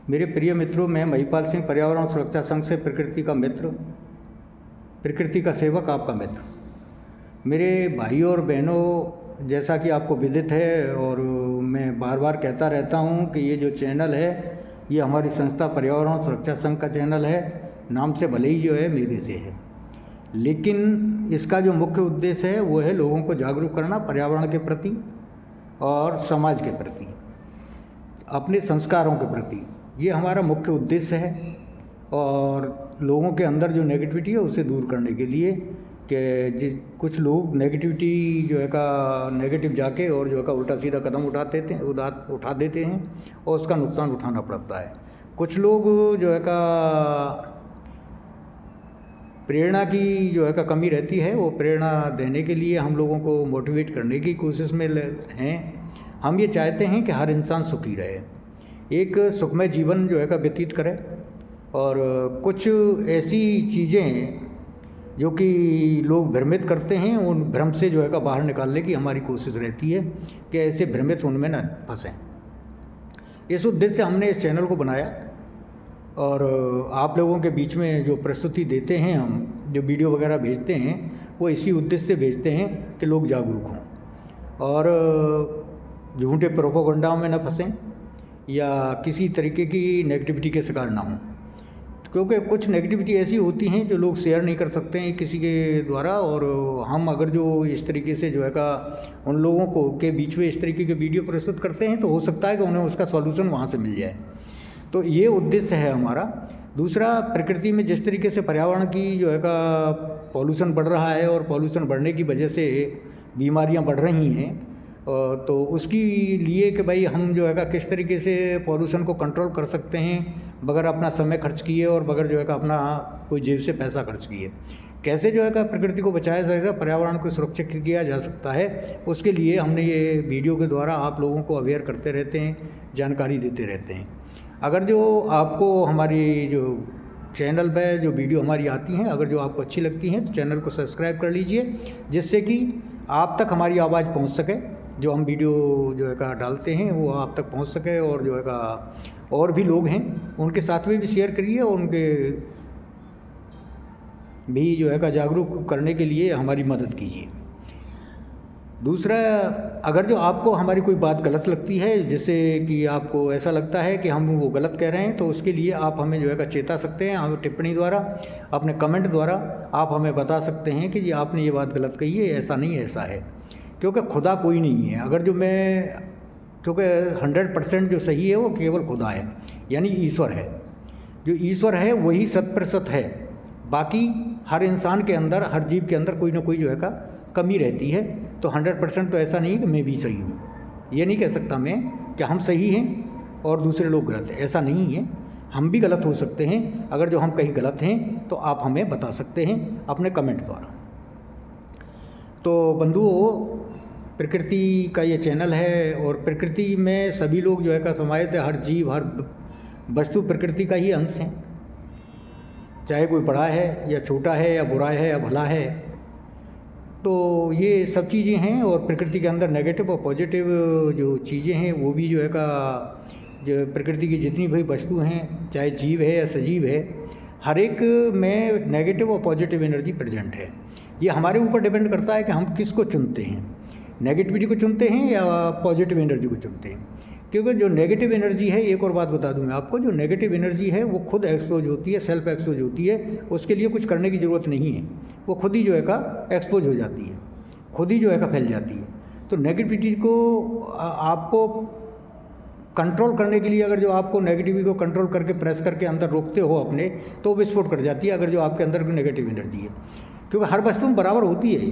मेरे प्रिय मित्रों, मैं महिपाल सिंह, पर्यावरण सुरक्षा संघ से प्रकृति का मित्र, प्रकृति का सेवक, आपका मित्र। मेरे भाइयों और बहनों, जैसा कि आपको विदित है और मैं बार बार कहता रहता हूँ कि ये जो चैनल है ये हमारी संस्था पर्यावरण सुरक्षा संघ का चैनल है। नाम से भले ही जो है मेरे से है, लेकिन इसका जो मुख्य उद्देश्य है वो है लोगों को जागरूक करना पर्यावरण के प्रति और समाज के प्रति, अपने संस्कारों के प्रति। ये हमारा मुख्य उद्देश्य है और लोगों के अंदर जो नेगेटिविटी है उसे दूर करने के लिए कि कुछ लोग नेगेटिविटी जो है का नेगेटिव जाके और जो है का उल्टा सीधा कदम उठा देते हैं और उसका नुकसान उठाना पड़ता है। कुछ लोग जो है का प्रेरणा की जो है का कमी रहती है, वो प्रेरणा देने के लिए हम लोगों को मोटिवेट करने की कोशिश में हैं। हम ये चाहते हैं कि हर इंसान सुखी रहे, एक सुखमय जीवन जो है का व्यतीत करे और कुछ ऐसी चीज़ें जो कि लोग भ्रमित करते हैं उन भ्रम से जो है का बाहर निकालने की हमारी कोशिश रहती है कि ऐसे भ्रमित उनमें न फंसें। इस उद्देश्य से हमने इस चैनल को बनाया और आप लोगों के बीच में जो प्रस्तुति देते हैं, हम जो वीडियो वगैरह भेजते हैं वो इसी उद्देश्य से भेजते हैं कि लोग जागरूक हों और झूठे प्रोपेगेंडा में न फंसें या किसी तरीके की नेगेटिविटी के शिकार ना हों, क्योंकि कुछ नेगेटिविटी ऐसी होती हैं जो लोग शेयर नहीं कर सकते हैं किसी के द्वारा। और हम अगर जो इस तरीके से जो है का उन लोगों को के बीच में इस तरीके के वीडियो प्रस्तुत करते हैं तो हो सकता है कि उन्हें उसका सॉल्यूशन वहाँ से मिल जाए। तो ये उद्देश्य है हमारा। दूसरा, प्रकृति में जिस तरीके से पर्यावरण की जो है का पॉल्यूशन बढ़ रहा है और पॉल्यूशन बढ़ने की वजह से बीमारियाँ बढ़ रही हैं, तो उसकी लिए कि भाई हम जो है का किस तरीके से पॉल्यूशन को कंट्रोल कर सकते हैं बगैर अपना समय खर्च किए और बगैर जो है का अपना कोई जेब से पैसा खर्च किए, कैसे जो है का प्रकृति को बचाया जाएगा, पर्यावरण को सुरक्षित किया जा सकता है। उसके लिए हमने ये वीडियो के द्वारा आप लोगों को अवेयर करते रहते हैं, जानकारी देते रहते हैं। अगर जो आपको हमारी जो चैनल पर जो वीडियो हमारी आती हैं, अगर जो आपको अच्छी लगती हैं तो चैनल को सब्सक्राइब कर लीजिए, जिससे कि आप तक हमारी आवाज़ पहुंच सके, जो हम वीडियो जो है का डालते हैं वो आप तक पहुंच सके और जो है का और भी लोग हैं उनके साथ में भी शेयर करिए और उनके भी जो है का जागरूक करने के लिए हमारी मदद कीजिए। दूसरा, अगर जो आपको हमारी कोई बात गलत लगती है, जैसे कि आपको ऐसा लगता है कि हम वो गलत कह रहे हैं, तो उसके लिए आप हमें जो है का चेता सकते हैं। हम टिप्पणी द्वारा, अपने कमेंट द्वारा आप हमें बता सकते हैं कि जी आपने ये बात गलत कही है, ऐसा नहीं ऐसा है। क्योंकि खुदा कोई नहीं है, अगर जो मैं क्योंकि 100% जो सही है वो केवल खुदा है, यानी ईश्वर है। जो ईश्वर है वही 100% है। बाकी हर इंसान के अंदर, हर जीव के अंदर कोई ना कोई जो है का कमी रहती है। तो 100% तो ऐसा नहीं है कि मैं भी सही हूँ, ये नहीं कह सकता मैं कि हम सही हैं और दूसरे लोग गलत हैं, ऐसा नहीं है। हम भी गलत हो सकते हैं। अगर जो हम कहीं गलत हैं तो आप हमें बता सकते हैं अपने कमेंट द्वारा। तो बंधुओं, प्रकृति का ये चैनल है और प्रकृति में सभी लोग जो है का समाहित है। हर जीव, हर वस्तु प्रकृति का ही अंश है, चाहे कोई बड़ा है या छोटा है या बुरा है या भला है। तो ये सब चीज़ें हैं और प्रकृति के अंदर नेगेटिव और पॉजिटिव जो चीज़ें हैं वो भी जो है का जो प्रकृति की जितनी भी वस्तु हैं, चाहे जीव है या सजीव है, हर एक में नेगेटिव और पॉजिटिव एनर्जी प्रेजेंट है। ये हमारे ऊपर डिपेंड करता है कि हम किसको चुनते हैं, नेगेटिविटी को चुनते हैं या पॉजिटिव एनर्जी को चुनते हैं। क्योंकि जो नेगेटिव एनर्जी है, एक और बात बता दूं मैं आपको, जो नेगेटिव एनर्जी है वो खुद एक्सपोज होती है, सेल्फ एक्सपोज होती है। उसके लिए कुछ करने की ज़रूरत नहीं है, वो खुद ही जो है का एक्सपोज हो जाती है, खुद ही जो है का फैल जाती है। तो नेगेटिविटी को आपको कंट्रोल करने के लिए, अगर जो आपको नेगेटिविटी को कंट्रोल करके प्रेस करके अंदर रोकते हो अपने, तो विस्फोट कर जाती है अगर जो आपके अंदर कोई नेगेटिव एनर्जी है। क्योंकि हर वस्तु में बराबर होती है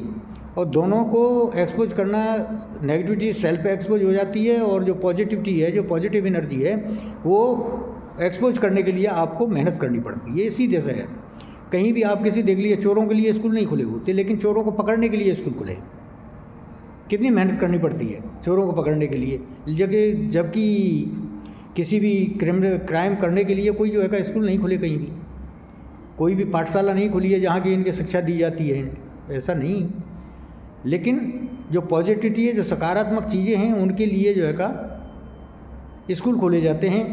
और दोनों को एक्सपोज करना, नेगेटिविटी सेल्फ एक्सपोज हो जाती है और जो पॉजिटिविटी है, जो पॉजिटिव एनर्जी है, वो एक्सपोज करने के लिए आपको मेहनत करनी पड़ती है। ये सीधे से है। कहीं भी आप किसी देख लिए, चोरों के लिए स्कूल नहीं खुले होते, लेकिन चोरों को पकड़ने के लिए स्कूल खुले। कितनी मेहनत करनी पड़ती है चोरों को पकड़ने के लिए, जबकि किसी भी क्राइम करने के लिए कोई जो है का स्कूल नहीं खुले, कहीं भी कोई भी पाठशाला नहीं खुली है जहाँ की इनकी शिक्षा दी जाती है, ऐसा नहीं। लेकिन जो पॉजिटिविटी है, जो सकारात्मक चीज़ें हैं, उनके लिए जो है का स्कूल खोले जाते हैं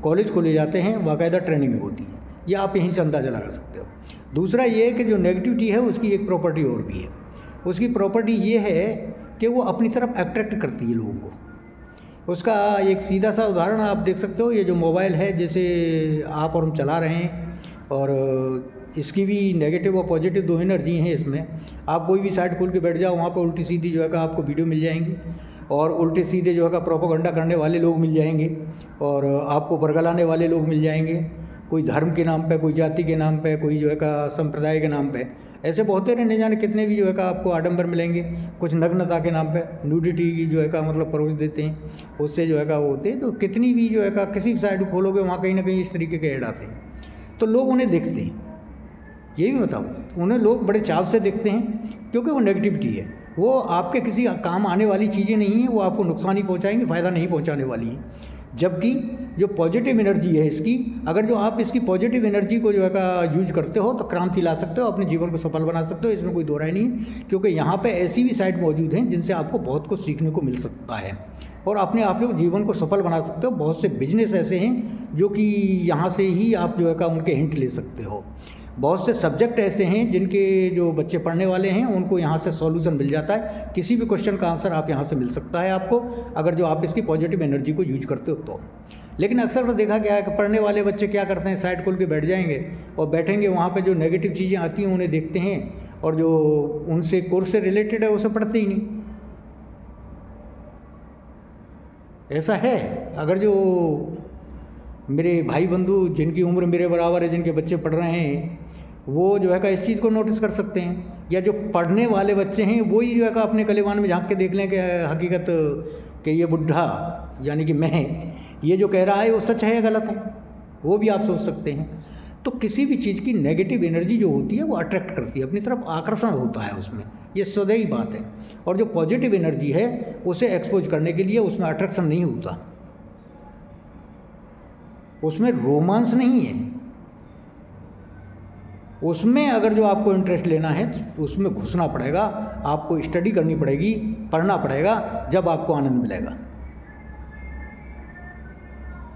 कॉलेज खोले जाते हैं, बाकायदा ट्रेनिंग होती है। ये आप यहीं से अंदाज़ा लगा सकते हो। दूसरा ये है कि जो नेगेटिविटी है उसकी एक प्रॉपर्टी और भी है। उसकी प्रॉपर्टी ये है कि वो अपनी तरफ अट्रैक्ट करती है लोगों को। उसका एक सीधा सा उदाहरण आप देख सकते हो, ये जो मोबाइल है जैसे आप और हम चला रहे हैं, और इसकी भी नेगेटिव और पॉजिटिव दो एनर्जी हैं इसमें। आप कोई भी साइट खोल के बैठ जाओ, वहाँ पर उल्टी सीधी जो है का आपको वीडियो मिल जाएंगी, और उल्टे सीधे जो है का प्रोपेगेंडा करने वाले लोग मिल जाएंगे, और आपको बरगलाने वाले लोग मिल जाएंगे, कोई धर्म के नाम पे, कोई जाति के नाम पे, कोई जो है का संप्रदाय के नाम पे। ऐसे बहुत रहने जाने कितने भी जो है का आपको आडंबर मिलेंगे। कुछ नग्नता के नाम पे न्यूडिटी की जो है का मतलब परोस देते हैं, उससे जो है का वो होते हैं। तो कितनी भी जो है का किसी भी साइड खोलोगे वहाँ कहीं ना कहीं इस तरीके के ऐड आते हैं, तो लोग उन्हें देखते हैं। ये भी बताओ, उन्हें लोग बड़े चाव से देखते हैं क्योंकि वो नेगेटिविटी है। वो आपके किसी काम आने वाली चीज़ें नहीं हैं, वो आपको नुकसान ही पहुंचाएंगे, फ़ायदा नहीं पहुंचाने वाली है। जबकि जो पॉजिटिव एनर्जी है इसकी, अगर जो आप इसकी पॉजिटिव एनर्जी को जो है का यूज करते हो तो क्रांति ला सकते हो, अपने जीवन को सफल बना सकते हो, इसमें कोई दो राय नहीं है। क्योंकि यहाँ पे ऐसी भी साइट मौजूद हैं जिनसे आपको बहुत कुछ सीखने को मिल सकता है और अपने आप को जीवन को सफल बना सकते हो। बहुत से बिजनेस ऐसे हैं जो कि यहाँ से ही आप जो है का उनके हिंट ले सकते हो। बहुत से सब्जेक्ट ऐसे हैं जिनके जो बच्चे पढ़ने वाले हैं उनको यहाँ से सॉल्यूशन मिल जाता है। किसी भी क्वेश्चन का आंसर आप यहाँ से मिल सकता है आपको, अगर जो आप इसकी पॉजिटिव एनर्जी को यूज करते हो तो। लेकिन अक्सर तो देखा गया है कि पढ़ने वाले बच्चे क्या करते हैं, साइट खोल के बैठ जाएंगे और बैठेंगे वहाँ पे जो नेगेटिव चीज़ें आती हैं उन्हें देखते हैं, और जो उनसे कोर्स से रिलेटेड है उसे पढ़ते ही नहीं। ऐसा है। अगर जो मेरे भाई बंधु जिनकी उम्र मेरे बराबर है, जिनके बच्चे पढ़ रहे हैं, वो जो है का इस चीज़ को नोटिस कर सकते हैं। या जो पढ़ने वाले बच्चे हैं वही जो है का अपने कलेवान में झांक के देख लें कि हकीकत कि ये बुढ़ा यानी कि मैं, ये जो कह रहा है वो सच है या गलत है, वो भी आप सोच सकते हैं। तो किसी भी चीज़ की नेगेटिव एनर्जी जो होती है वो अट्रैक्ट करती है, अपनी तरफ आकर्षण होता है उसमें, ये स्वदेही बात है। और जो पॉजिटिव एनर्जी है उसे एक्सपोज करने के लिए उसमें अट्रैक्शन नहीं होता, उसमें रोमांस नहीं है। उसमें अगर जो आपको इंटरेस्ट लेना है तो उसमें घुसना पड़ेगा, आपको स्टडी करनी पड़ेगी, पढ़ना पड़ेगा, जब आपको आनंद मिलेगा,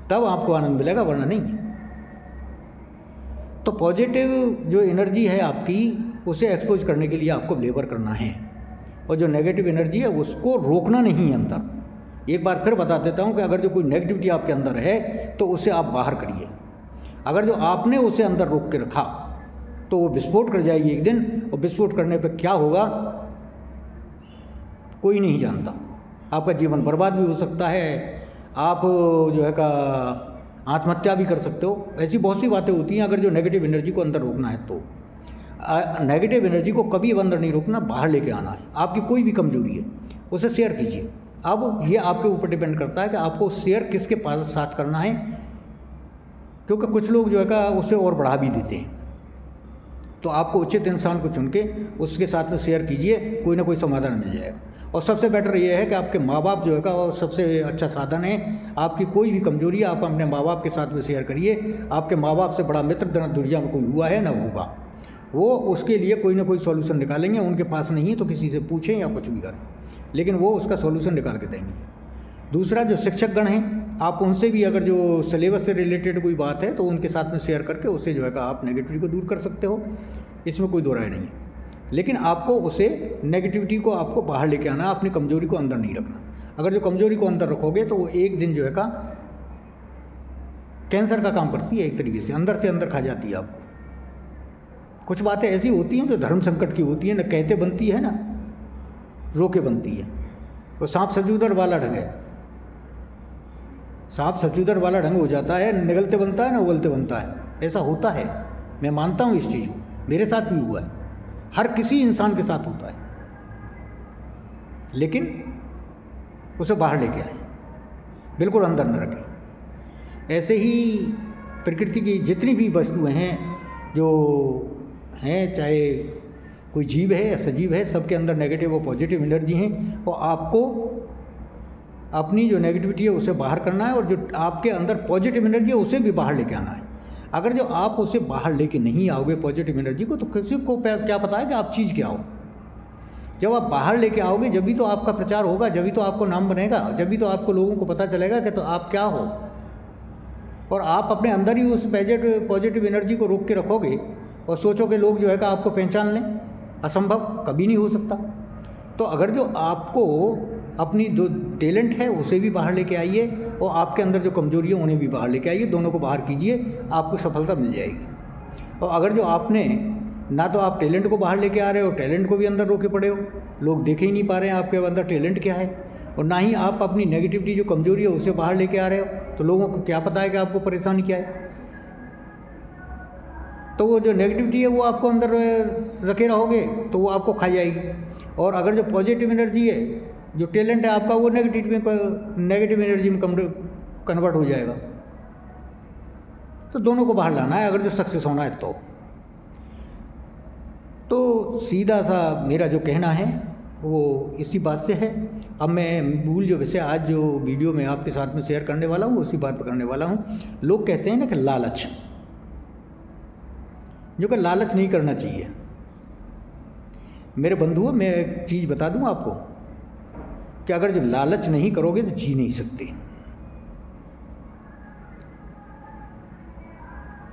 तब आपको आनंद मिलेगा, वरना नहीं। तो पॉजिटिव जो एनर्जी है आपकी उसे एक्सपोज करने के लिए आपको लेबर करना है, और जो नेगेटिव एनर्जी है उसको रोकना नहीं है अंदर। एक बार फिर बता देता हूँ कि अगर जो कोई नेगेटिविटी आपके अंदर है तो उसे आप बाहर करिए। अगर जो आपने उसे अंदर रोक के रखा तो वो विस्फोट कर जाएगी एक दिन, और विस्फोट करने पे क्या होगा कोई नहीं जानता। आपका जीवन बर्बाद भी हो सकता है, आप जो है का आत्महत्या भी कर सकते हो। ऐसी बहुत सी बातें होती हैं अगर जो नेगेटिव एनर्जी को अंदर रोकना है तो। नेगेटिव एनर्जी को कभी अंदर नहीं रोकना, बाहर लेके आना है। आपकी कोई भी कमजोरी है उसे शेयर कीजिए। अब ये आपके ऊपर डिपेंड करता है कि आपको शेयर किसके पास साथ करना है, क्योंकि कुछ लोग जो है का उसे और बढ़ा भी देते हैं। तो आपको उचित इंसान को चुन के उसके साथ में शेयर कीजिए, कोई ना कोई समाधान मिल जाएगा। और सबसे बेटर ये है कि आपके माँ बाप जो है का और सबसे अच्छा साधन है। आपकी कोई भी कमजोरी आप अपने माँ बाप के साथ में शेयर करिए। आपके माँ बाप से बड़ा मित्र दुनिया में कोई हुआ है ना होगा। वो उसके लिए कोई ना कोई सॉल्यूशन निकालेंगे। उनके पास नहीं है तो किसी से पूछें या कुछ भी करें, लेकिन वो उसका सॉल्यूशन निकाल के देंगे। दूसरा, जो शिक्षकगण हैं आप उनसे भी अगर जो सिलेबस से रिलेटेड कोई बात है तो उनके साथ में शेयर करके उससे जो है का आप नेगेटिविटी को दूर कर सकते हो, इसमें कोई दो राय नहीं है। लेकिन आपको उसे नेगेटिविटी को आपको बाहर लेके आना, अपनी कमजोरी को अंदर नहीं रखना। अगर जो कमजोरी को अंदर रखोगे तो वो एक दिन जो है का कैंसर का काम करती है, एक तरीके से अंदर खा जाती है आपको। कुछ बातें ऐसी होती हैं जो धर्म संकट की होती हैं, न कहते बनती है ना रोके बनती है। तो सांप सचूदर वाला ढंग है, सांप सचूदर वाला ढंग हो जाता है, निगलते बनता है ना उगलते बनता है। ऐसा होता है, मैं मानता हूँ इस चीज़ को, मेरे साथ भी हुआ है, हर किसी इंसान के साथ होता है। लेकिन उसे बाहर लेके आए, बिल्कुल अंदर न रखें। ऐसे ही प्रकृति की जितनी भी वस्तुएं हैं जो हैं, चाहे कोई जीव है या सजीव है, सबके अंदर नेगेटिव और पॉजिटिव एनर्जी हैं। और आपको अपनी जो नेगेटिविटी है उसे बाहर करना है, और जो आपके अंदर पॉजिटिव एनर्जी है उसे भी बाहर लेके आना है। अगर जो आप उसे बाहर लेके नहीं आओगे पॉजिटिव एनर्जी को, तो किसी को क्या पता है कि आप चीज़ क्या हो। जब आप बाहर लेके आओगे जब भी तो आपका प्रचार होगा, जब भी तो आपको नाम बनेगा, जब भी तो आपको लोगों को पता चलेगा कि तो आप क्या हो। और आप अपने अंदर ही उस पॉजिटिव एनर्जी को रोक के रखोगे और सोचो कि लोग जो है कि आपको पहचान लें, असंभव, कभी नहीं हो सकता। तो अगर जो आपको अपनी जो टैलेंट है उसे भी बाहर लेके आइए और आपके अंदर जो कमजोरी है उन्हें भी बाहर लेके आइए, दोनों को बाहर कीजिए, आपको सफलता मिल जाएगी। और अगर जो आपने ना तो आप टैलेंट को बाहर लेके आ रहे हो, टैलेंट को भी अंदर रोके पड़े हो, लोग देख ही नहीं पा रहे हैं आपके अंदर टैलेंट क्या है, और ना ही आप अपनी नेगेटिविटी जो कमजोरी है उसे बाहर लेके आ रहे हो, तो लोगों को क्या पता है कि आपको परेशानी क्या है। तो वो जो नेगेटिविटी है वो आपको अंदर रखे रहोगे तो वो आपको खा जाएगी। और अगर जो पॉजिटिव एनर्जी है, जो टैलेंट है आपका, वो नेगेटिव एनर्जी में कन्वर्ट हो जाएगा। तो दोनों को बाहर लाना है अगर जो सक्सेस होना है तो सीधा सा मेरा जो कहना है वो इसी बात से है। अब मैं मूल जो विषय आज जो वीडियो में आपके साथ में शेयर करने वाला हूँ उसी बात पर करने वाला हूँ। लोग कहते हैं ना कि लालच, जो कि लालच नहीं करना चाहिए। मेरे बंधुओं, मैं एक चीज़ बता दूं आपको कि अगर जो लालच नहीं करोगे तो जी नहीं सकते।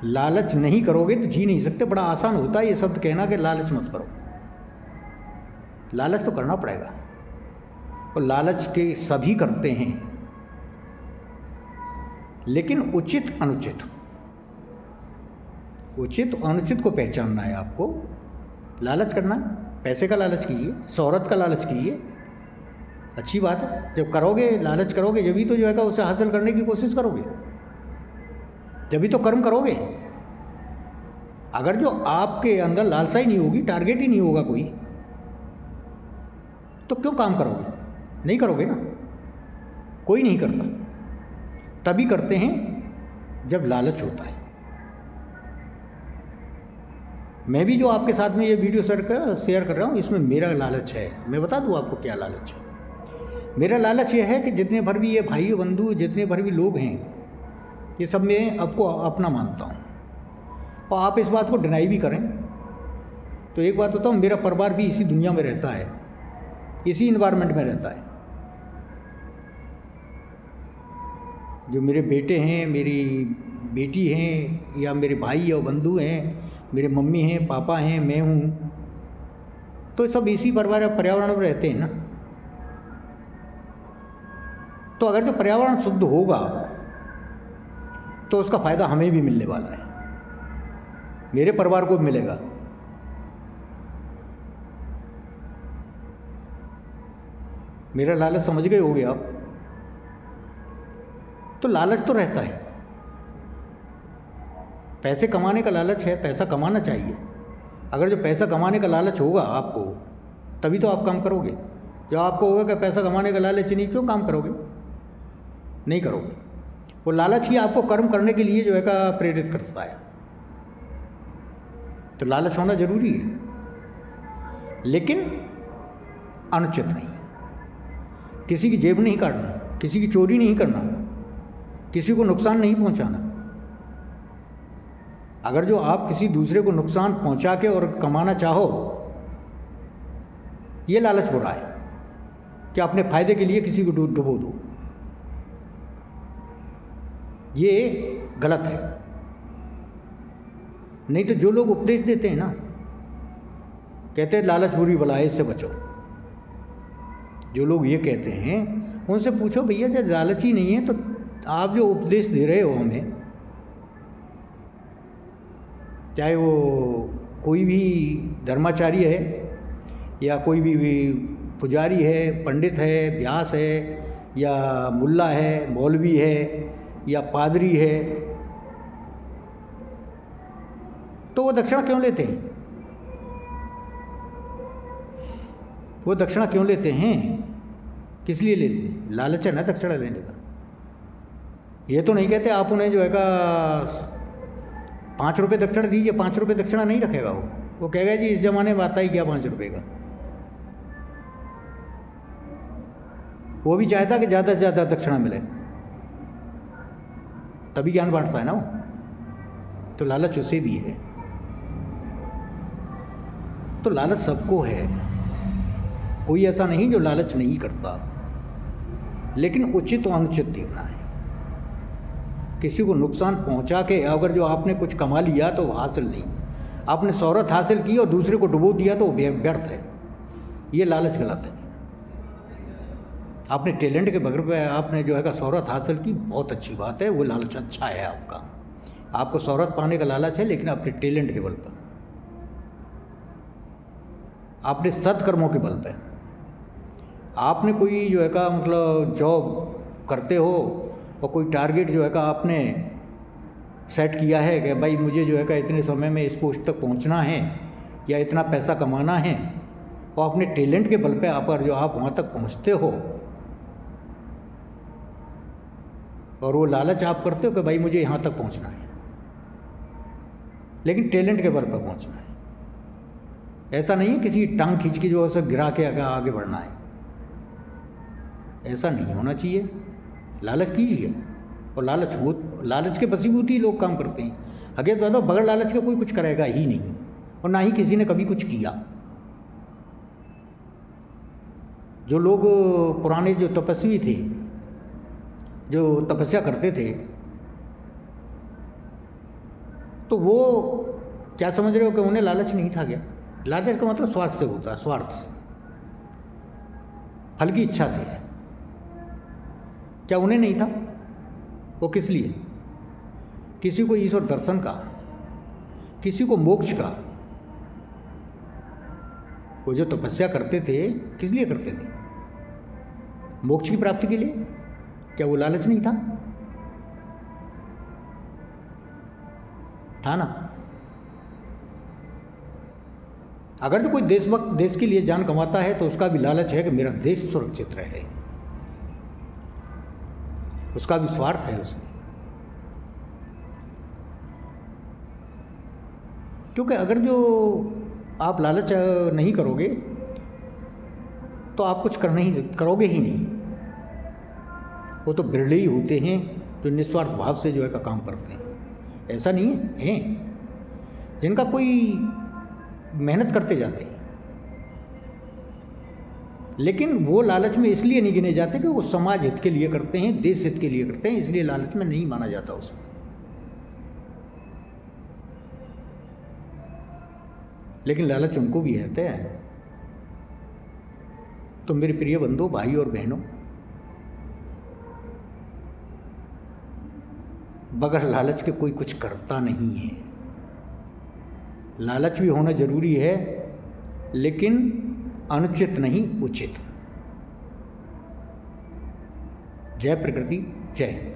लालच नहीं करोगे तो जी नहीं सकते। बड़ा आसान होता है ये शब्द कहना कि लालच मत करो, लालच तो करना पड़ेगा। और लालच के सभी करते हैं, लेकिन उचित अनुचित अनुचित को पहचानना है आपको। लालच करना, पैसे का लालच कीजिए, शोहरत का लालच कीजिए, अच्छी बात है। जब करोगे, लालच करोगे, जब भी तो जो है उसे हासिल करने की कोशिश करोगे, जब भी तो कर्म करोगे। अगर जो आपके अंदर लालसा ही नहीं होगी, टारगेट ही नहीं होगा कोई, तो क्यों काम करोगे? नहीं करोगे ना। कोई नहीं करता, तभी करते हैं जब लालच होता है। मैं भी जो आपके साथ में ये वीडियो शेयर कर रहा हूँ, इसमें मेरा लालच है। मैं बता दूँ आपको क्या लालच है। मेरा लालच ये है कि जितने भर भी ये भाई बंधु, जितने भर भी लोग हैं, ये सब मैं आपको अपना मानता हूँ। और आप इस बात को डिनाई भी करें तो एक बात बताऊँ, मेरा परिवार भी इसी दुनिया में रहता है, इसी इन्वायरमेंट में रहता है। जो मेरे बेटे हैं, मेरी बेटी हैं, या मेरे भाई और बंधु हैं, मेरे मम्मी हैं, पापा हैं, मैं हूँ, तो सब इसी पर्यावरण में रहते हैं ना। तो अगर जो पर्यावरण शुद्ध होगा तो उसका फ़ायदा हमें भी मिलने वाला है, मेरे परिवार को भी मिलेगा। मेरा लालच समझ गए होगे आप। तो लालच तो रहता है, पैसे कमाने का लालच है, पैसा कमाना चाहिए। अगर जो पैसा कमाने का लालच होगा आपको, तभी तो आप काम करोगे। जब आपको होगा कि पैसा कमाने का लालच नहीं, क्यों काम करोगे? नहीं करोगे। वो लालच ही आपको कर्म करने के लिए जो है का प्रेरित करता है। तो लालच होना जरूरी है, लेकिन अनुचित नहीं। किसी की जेब नहीं काटना, किसी की चोरी नहीं करना, किसी को नुकसान नहीं पहुंचाना। अगर जो आप किसी दूसरे को नुकसान पहुंचा के और कमाना चाहो, ये लालच बुरा है कि अपने फायदे के लिए किसी को डुबो दो, ये गलत है। नहीं तो जो लोग उपदेश देते हैं ना, कहते हैं लालच बुरी बला है, इससे बचो। जो लोग ये कहते हैं उनसे पूछो, भैया जब लालच ही नहीं है तो आप जो उपदेश दे रहे हो हमें, चाहे वो कोई भी धर्माचार्य है या कोई भी पुजारी है, पंडित है, व्यास है, या मुल्ला है, मौलवी है, या पादरी है, तो वो दक्षिणा क्यों लेते हैं? वो दक्षिणा क्यों लेते हैं? किस लिए लेते हैं? लालच है ना दक्षिणा लेने का। ये तो नहीं कहते आप उन्हें जो है का 5 रुपये दक्षिणा दीजिए, 5 रुपये दक्षिणा नहीं रखेगा वो कहेगा जी इस ज़माने में आता ही क्या 5 रुपये का। वो भी चाहता कि ज़्यादा से ज़्यादा दक्षिणा मिले, तभी ज्ञान बांटता है ना वो। तो लालच उसे भी है। तो लालच सबको है, कोई ऐसा नहीं जो लालच नहीं करता, लेकिन उचित और अनुचित देखना है किसी को नुकसान पहुंचा के अगर जो आपने कुछ कमा लिया तो वो हासिल नहीं। आपने शोहरत हासिल की और दूसरे को डुबो दिया तो वो व्यर्थ है। ये लालच गलत है। आपने टैलेंट के बगैर पे आपने जो है का शोहरत हासिल की, बहुत अच्छी बात है, वो लालच अच्छा है आपका। आपको शोहरत पाने का लालच है, लेकिन अपने टैलेंट के बल पर, अपने सत्कर्मों के बल पर। आपने कोई जो है का मतलब जॉब करते हो और कोई टारगेट जो है का आपने सेट किया है कि भाई मुझे जो है का इतने समय में इस पोस्ट तक पहुंचना है या इतना पैसा कमाना है, और अपने टैलेंट के बल पे आप वहाँ तक पहुँचते हो और वो लालच आप करते हो कि भाई मुझे यहाँ तक पहुँचना है, लेकिन टैलेंट के बल पर पहुँचना है। ऐसा नहीं है किसी टांग खींच के जो है गिरा के आगे बढ़ना है, ऐसा नहीं होना चाहिए। लालच कीजिए, और लालच के वशीभूत ही लोग काम करते हैं। आगे तो बगैर लालच के कोई कुछ करेगा ही नहीं, और ना ही किसी ने कभी कुछ किया। जो लोग पुराने जो तपस्वी थे, जो तपस्या करते थे, तो वो क्या समझ रहे हो कि उन्हें लालच नहीं था क्या? लालच का मतलब स्वार्थ से होता है, स्वार्थ से, फल की इच्छा से है। क्या उन्हें नहीं था? वो किस लिए? किसी को ईश्वर दर्शन का, किसी को मोक्ष का। वो जो तपस्या करते थे किस लिए करते थे? मोक्ष की प्राप्ति के लिए। क्या वो लालच नहीं था? था ना। अगर तो कोई देशभक्त देश के लिए जान कमाता है तो उसका भी लालच है कि मेरा देश सुरक्षित रहे, उसका भी स्वार्थ है उसमें। क्योंकि अगर जो आप लालच नहीं करोगे तो आप कुछ करोगे ही नहीं। वो तो बिरले ही होते हैं जो निस्वार्थ भाव से जो है का काम करते हैं। ऐसा नहीं है, जिनका कोई मेहनत करते जाते हैं, लेकिन वो लालच में इसलिए नहीं गिने जाते कि वो समाज हित के लिए करते हैं, देश हित के लिए करते हैं, इसलिए लालच में नहीं माना जाता उसे। लेकिन लालच उनको भी रहता है। तो मेरे प्रिय बंधु, भाई और बहनों, बगैर लालच के कोई कुछ करता नहीं है। लालच भी होना जरूरी है, लेकिन अनुचित नहीं, उचित। जय प्रकृति, जय हिंद।